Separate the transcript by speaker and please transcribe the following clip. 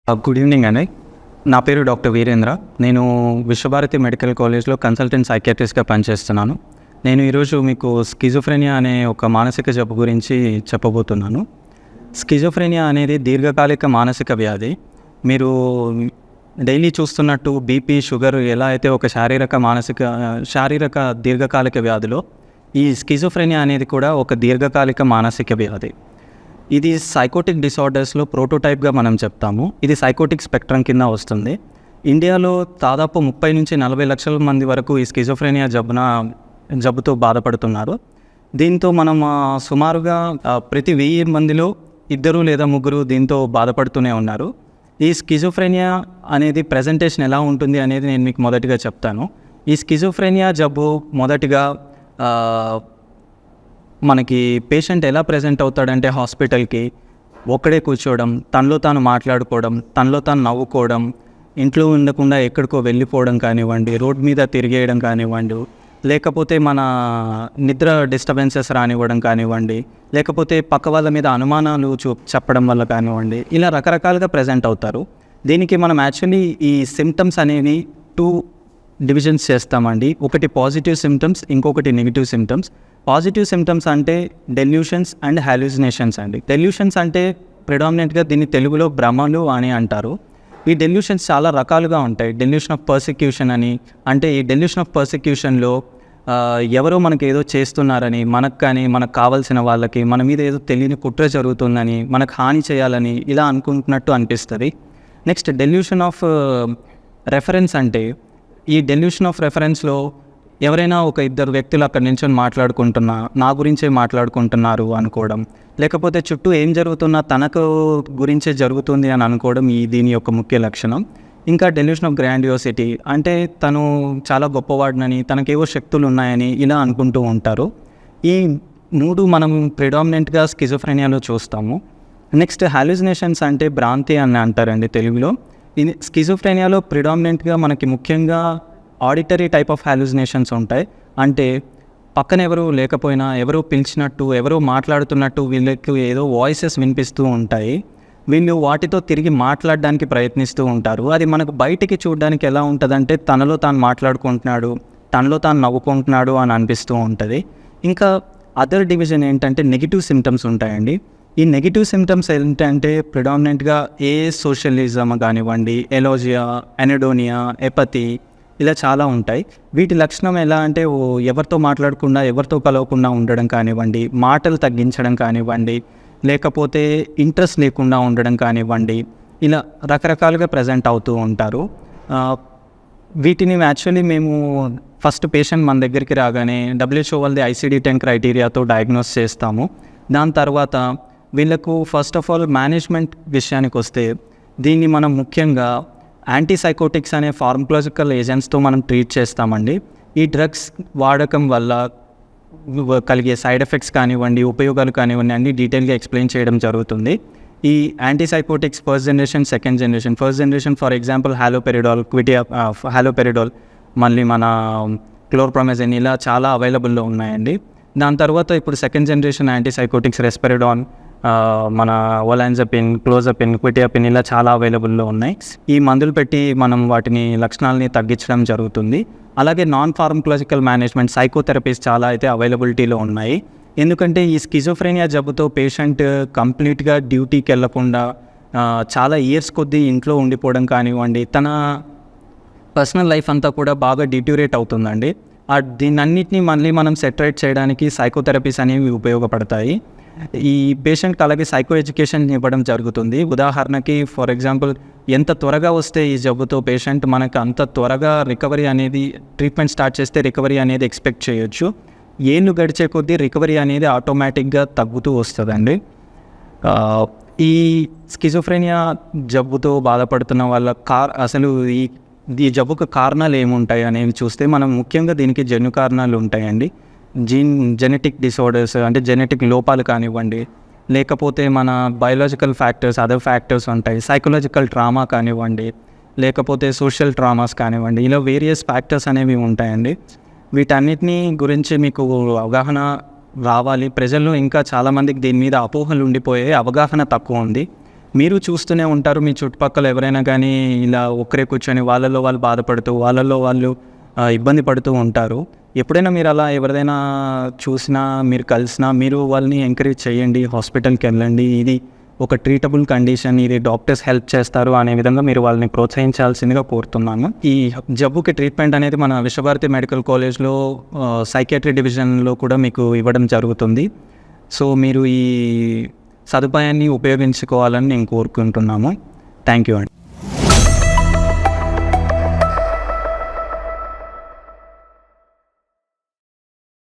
Speaker 1: Good evening అండి. నా పేరు డాక్టర్ వీరేంద్ర. నేను విశ్వభారతి మెడికల్ కాలేజ్లో కన్సల్టెంట్ సైకియాట్రిస్ట్గా పనిచేస్తున్నాను. నేను ఈరోజు మీకు స్కిజోఫ్రెనియా అనే ఒక మానసిక జబ్బు గురించి చెప్పబోతున్నాను. స్కిజోఫ్రెనియా అనేది దీర్ఘకాలిక మానసిక వ్యాధి. మీరు డైలీ చూస్తున్నట్టు బీపీ, షుగర్ ఎలా అయితే ఒక శారీరక దీర్ఘకాలిక వ్యాధిలో, ఈ స్కిజోఫ్రెనియా అనేది కూడా ఒక దీర్ఘకాలిక మానసిక వ్యాధి. ఇది సైకోటిక్ డిసార్డర్స్లో ప్రోటోటైప్గా మనం చెప్తాము. ఇది సైకోటిక్ స్పెక్ట్రమ్ కింద వస్తుంది. ఇండియాలో దాదాపు 30-40 లక్షల మంది వరకు ఈ స్కిజోఫ్రెనియా జబ్బుతో బాధపడుతున్నారు. దీంతో మనం సుమారుగా ప్రతి 1000 మందిలో 2 లేదా 3 దీంతో బాధపడుతూనే ఉన్నారు. ఈ స్కిజోఫ్రెనియా అనేది ప్రజెంటేషన్ ఎలా ఉంటుంది అనేది నేను మీకు మొదటిగా చెప్తాను. ఈ స్కిజోఫ్రెనియా జబ్బు మొదటిగా మనకి పేషెంట్ ఎలా ప్రజెంట్ అవుతాడంటే హాస్పిటల్కి ఒక్కడే కూర్చోవడం, తనలో తాను మాట్లాడుకోవడం, తనలో తాను నవ్వుకోవడం, ఇంట్లో ఉండకుండా ఎక్కడికో వెళ్ళిపోవడం కానివ్వండి, రోడ్ మీద తిరిగేయడం కానివ్వండి, లేకపోతే మన నిద్ర డిస్టర్బెన్సెస్ రానివ్వడం కానివ్వండి, లేకపోతే పక్క వాళ్ళ మీద అనుమానాలు చెప్పడం వల్ల కానివ్వండి, ఇలా రకరకాలుగా ప్రజెంట్ అవుతారు. దీనికి మనం యాక్చువల్లీ ఈ సిమ్టమ్స్ అనేవి 2 డివిజన్స్ చేస్తామండి. ఒకటి పాజిటివ్ సిమ్టమ్స్, ఇంకొకటి నెగిటివ్ సిమ్టమ్స్. పాజిటివ్ సిమ్టమ్స్ అంటే డెల్యూషన్స్ అండ్ హాల్యూసినేషన్స్ అండి. డెల్యూషన్స్ అంటే ప్రిడామినెంట్గా దీన్ని తెలుగులో భ్రమలు అని అంటారు. ఈ డెల్యూషన్స్ చాలా రకాలుగా ఉంటాయి. డెల్యూషన్ ఆఫ్ పర్సిక్యూషన్ అని, అంటే ఈ డెల్యూషన్ ఆఫ్ పర్సిక్యూషన్లో ఎవరో మనకి ఏదో చేస్తున్నారని, మనకు కానీ మనకు కావాల్సిన వాళ్ళకి మన మీద ఏదో తెలియని కుట్ర జరుగుతుందని, మనకు హాని చేయాలని ఇలా అనుకుంటున్నట్టు అనిపిస్తుంది. నెక్స్ట్ డెల్యూషన్ ఆఫ్ రెఫరెన్స్ అంటే, ఈ డెల్యూషన్ ఆఫ్ రెఫరెన్స్లో ఎవరైనా ఒక 2 వ్యక్తులు అక్కడ నిల్చొని నా గురించే మాట్లాడుకుంటున్నారు అనుకోవడం, లేకపోతే చుట్టూ ఏం జరుగుతున్నా తనకు గురించే జరుగుతుంది అని అనుకోవడం దీని యొక్క ముఖ్య లక్షణం. ఇంకా డెల్యూషన్ ఆఫ్ గ్రాండియోసిటీ అంటే తను చాలా గొప్పవాడినని, తనకేవో శక్తులు ఉన్నాయని ఇలా అనుకుంటూ ఉంటారు. ఈ 3 మనం ప్రిడామినెంట్గా స్కిజోఫ్రెనియాలో చూస్తాము. నెక్స్ట్ హాల్యూసినేషన్స్ అంటే భ్రాంతి అని అంటారండి తెలుగులో. ఇది స్కిజోఫ్రెనియాలో ప్రిడామినెంట్గా మనకి ముఖ్యంగా ఆడిటరీ టైప్ ఆఫ్ హాల్యూసినేషన్స్ ఉంటాయి. అంటే పక్కన ఎవరు లేకపోయినా, ఎవరో పిలిచినట్టు, ఎవరో మాట్లాడుతున్నట్టు వీళ్ళకి ఏదో వాయిసెస్ వినిపిస్తూ ఉంటాయి. వీళ్ళు వాటితో తిరిగి మాట్లాడడానికి ప్రయత్నిస్తూ ఉంటారు. అది మనకు బయటికి చూడడానికి ఎలా ఉంటుందంటే తనలో తాను మాట్లాడుకుంటున్నాడు, తనలో తాను నవ్వుకుంటున్నాడు అని అనిపిస్తూ ఉంటుంది. ఇంకా అదర్ డివిజన్ ఏంటంటే నెగిటివ్ సిమ్టమ్స్ ఉంటాయండి. ఈ నెగిటివ్ సిమ్టమ్స్ ఏంటంటే ప్రిడామినెంట్గా సోషలిజం కానివ్వండి, ఎలోజియా, ఎనడోనియా, ఎపతి ఇలా చాలా ఉంటాయి. వీటి లక్షణం ఎలా అంటే ఎవరితో మాట్లాడకుండా, ఎవరితో కలవకుండా ఉండడం కానివ్వండి, మాటలు తగ్గించడం కానివ్వండి, లేకపోతే ఇంట్రెస్ట్ లేకుండా ఉండడం కానివ్వండి, ఇలా రకరకాలుగా ప్రజెంట్ అవుతూ ఉంటారు. వీటిని యాక్చువల్లీ మేము ఫస్ట్ పేషెంట్ మన దగ్గరికి రాగానే WHO వాళ్ళది ICD-10 క్రైటీరియాతో డయాగ్నోస్ చేస్తాము. దాని తర్వాత వీళ్ళకు ఫస్ట్ ఆఫ్ ఆల్ మేనేజ్మెంట్ విషయానికి వస్తే, దీన్ని మనం ముఖ్యంగా యాంటీసైకోటిక్స్ అనే ఫార్మకలాజికల్ ఏజెంట్స్తో మనం ట్రీట్ చేస్తామండి. ఈ డ్రగ్స్ వాడకం వల్ల కలిగే సైడ్ ఎఫెక్ట్స్ కానివ్వండి, ఉపయోగాలు కానివ్వండి అన్నీ డీటెయిల్గా ఎక్స్ప్లెయిన్ చేయడం జరుగుతుంది. ఈ antipsychotics first generation, second generation. First generation for example haloperidol, మళ్ళీ మన క్లోర్ప్రొమజైన్ ఇలా చాలా అవైలబుల్లో ఉన్నాయండి. దాని తర్వాత ఇప్పుడు సెకండ్ జనరేషన్ యాంటీసైకోటిక్స్ రెస్పెరిడాన్, మన ఓలాంజపిన్, క్లోజపిన్, క్విటియాపిన్ ఇలా చాలా అవైలబుల్లో ఉన్నాయి. ఈ మందులు పెట్టి మనం వాటిని లక్షణాలని తగ్గించడం జరుగుతుంది. అలాగే నాన్ ఫార్మకలాజికల్ మేనేజ్మెంట్ సైకోథెరపీస్ చాలా అయితే అవైలబిలిటీలో ఉన్నాయి. ఎందుకంటే ఈ స్కిజోఫ్రెనియా జబ్బుతో పేషెంట్ కంప్లీట్గా డ్యూటీకి వెళ్ళకుండా చాలా ఇయర్స్ కొద్దీ ఇంట్లో ఉండిపోవడం కానివ్వండి, తన పర్సనల్ లైఫ్ అంతా కూడా బాగా డిట్యూరేట్ అవుతుందండి. దీన్నన్నిటినీ మళ్ళీ మనం సెటరేట్ చేయడానికి సైకోథెరపీస్ అనేవి ఉపయోగపడతాయి. ఈ పేషెంట్కి అలాగే సైకో ఎడ్యుకేషన్ ఇవ్వడం జరుగుతుంది. ఉదాహరణకి ఫర్ ఎగ్జాంపుల్ ఎంత త్వరగా వస్తే ఈ జబ్బుతో పేషెంట్ మనకు అంత త్వరగా రికవరీ అనేది, ట్రీట్మెంట్ స్టార్ట్ చేస్తే రికవరీ అనేది ఎక్స్పెక్ట్ చేయొచ్చు. ఏళ్ళు గడిచే కొద్దీ రికవరీ అనేది ఆటోమేటిక్గా తగ్గుతూ వస్తుందండి. ఈ స్కిజోఫ్రెనియా జబ్బుతో బాధపడుతున్న వాళ్ళ అసలు ఈ జబ్బుకు కారణాలు ఏముంటాయి అనేవి చూస్తే మనం ముఖ్యంగా దీనికి జన్యు కారణాలు ఉంటాయండి. జెనెటిక్ డిసార్డర్స్ అంటే జెనెటిక్ లోపాలు కానివ్వండి, లేకపోతే మన బయోలాజికల్ ఫ్యాక్టర్స్, అదర్ ఫ్యాక్టర్స్ ఉంటాయి. సైకలాజికల్ ట్రామా కానివ్వండి, లేకపోతే సోషల్ ట్రామాస్ కానివ్వండి, ఇలా వేరియస్ ఫ్యాక్టర్స్ అనేవి ఉంటాయండి. వీటన్నిటిని గురించి మీకు అవగాహన రావాలి. ప్రజల్లో ఇంకా చాలామందికి దీని మీద అపోహలు ఉండిపోయే అవగాహన తక్కువ ఉంది. మీరు చూస్తూనే ఉంటారు, మీ చుట్టుపక్కల ఎవరైనా కానీ ఇలా ఒక్కరే కూర్చొని వాళ్ళలో వాళ్ళు బాధపడుతూ, వాళ్ళలో వాళ్ళు ఇబ్బంది పడుతూ ఉంటారు. ఎప్పుడైనా మీరు అలా ఎవరిదైనా చూసినా, మీరు కలిసినా, మీరు వాళ్ళని ఎంకరేజ్ చేయండి, హాస్పిటల్కి వెళ్ళండి, ఇది ఒక ట్రీటబుల్ కండిషన్, ఇది డాక్టర్స్ హెల్ప్ చేస్తారు అనే విధంగా మీరు వాళ్ళని ప్రోత్సహించాల్సిందిగా కోరుతున్నాను. ఈ జబ్బుకి ట్రీట్మెంట్ అనేది మన విశ్వభారతి మెడికల్ కాలేజ్లో సైకియాట్రీ డివిజన్లో కూడా మీకు ఇవ్వడం జరుగుతుంది. సో మీరు ఈ సదుపాయాన్ని ఉపయోగించుకోవాలని నేను కోరుకుంటున్నాము. థ్యాంక్ యూ అండి.